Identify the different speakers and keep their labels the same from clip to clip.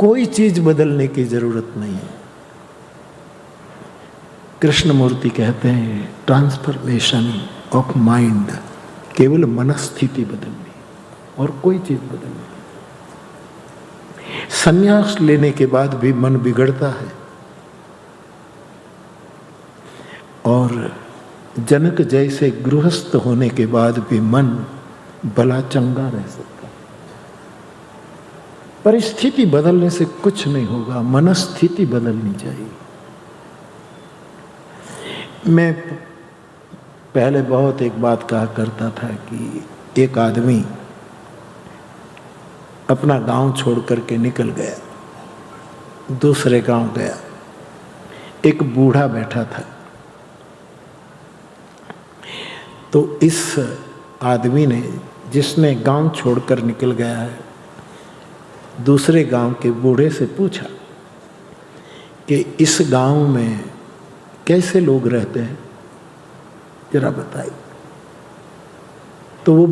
Speaker 1: कोई चीज बदलने की जरूरत नहीं है। कृष्णमूर्ति कहते हैं ट्रांसफॉर्मेशन ऑफ माइंड, केवल मनस्थिति बदलनी और कोई चीज बदलनी। संन्यास लेने के बाद भी मन बिगड़ता है और जनक जैसे गृहस्थ होने के बाद भी मन भला चंगा रह सकता है। परिस्थिति बदलने से कुछ नहीं होगा, मनस्थिति बदलनी चाहिए। मैं पहले बहुत एक बात कहा करता था कि एक आदमी अपना गांव छोड़ करके निकल गया, दूसरे गांव गया। एक बूढ़ा बैठा था, तो इस आदमी ने, जिसने गांव छोड़कर निकल गया है, दूसरे गांव के बूढ़े से पूछा कि इस गांव में कैसे लोग रहते हैं, जरा बताइए। तो वो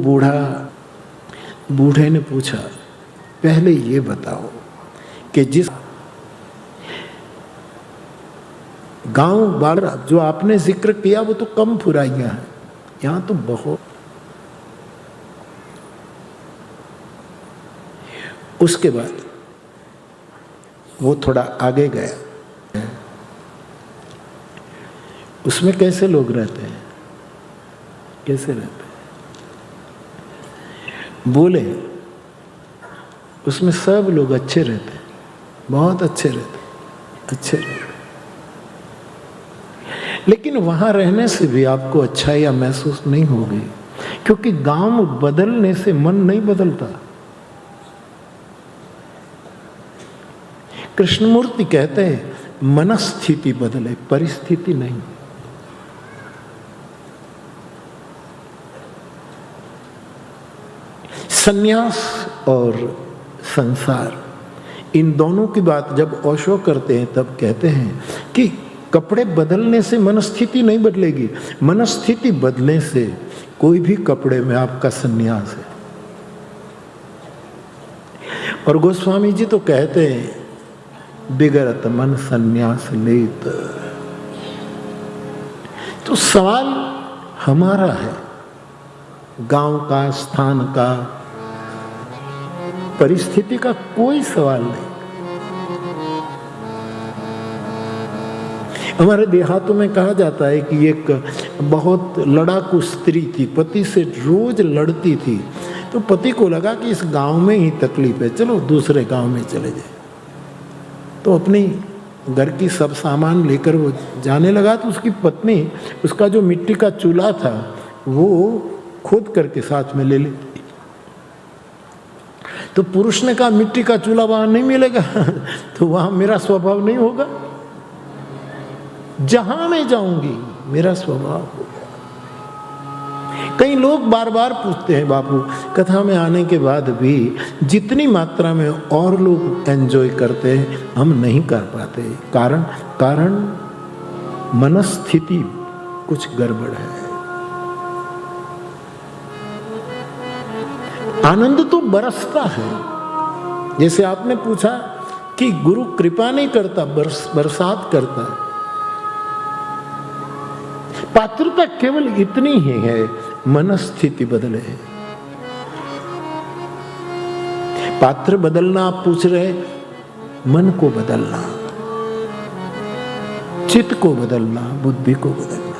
Speaker 1: बूढ़े ने पूछा, पहले ये बताओ कि जिस गांव बाड़ा जो आपने जिक्र किया वो तो कम फुराइयां हैं, यहां तो बहुत। उसके बाद वो थोड़ा आगे गया, उसमें कैसे लोग रहते हैं, कैसे रहते हैं? बोले उसमें सब लोग अच्छे रहते हैं, बहुत अच्छे रहते हैं, अच्छे रहते हैं। लेकिन वहां रहने से भी आपको अच्छाइयां महसूस नहीं होगी, क्योंकि गांव बदलने से मन नहीं बदलता। कृष्णमूर्ति कहते हैं मनस्थिति बदले, परिस्थिति नहीं। संन्यास और संसार, इन दोनों की बात जब ओशो करते हैं तब कहते हैं कि कपड़े बदलने से मनस्थिति नहीं बदलेगी, मनस्थिति बदलने से कोई भी कपड़े में आपका संन्यास है। और गोस्वामी जी तो कहते हैं बिगड़त मन संन्यास लेत। तो सवाल हमारा है, गांव का, स्थान का, परिस्थिति का कोई सवाल नहीं। हमारे देहातों में कहा जाता है कि एक बहुत लड़ाकू स्त्री थी, पति से रोज लड़ती थी। तो पति को लगा कि इस गांव में ही तकलीफ है, चलो दूसरे गांव में चले जाए। तो अपनी घर की सब सामान लेकर वो जाने लगा। तो उसकी पत्नी उसका जो मिट्टी का चूल्हा था वो खोद करके साथ में ले ली। तो पुरुष ने कहा मिट्टी का चूल्हा वहां नहीं मिलेगा तो वहां मेरा स्वभाव नहीं होगा, जहां मैं जाऊंगी मेरा स्वभाव होगा। कई लोग बार बार पूछते हैं, बापू कथा में आने के बाद भी जितनी मात्रा में और लोग एंजॉय करते हैं हम नहीं कर पाते। कारण मनस्थिति कुछ गड़बड़ है। आनंद तो बरसता है, जैसे आपने पूछा कि गुरु कृपा नहीं करता, बरसात करता है। पात्रता केवल इतनी ही है, मनस्थिति बदले। पात्र बदलना आप पूछ रहे, मन को बदलना, चित्त को बदलना, बुद्धि को बदलना।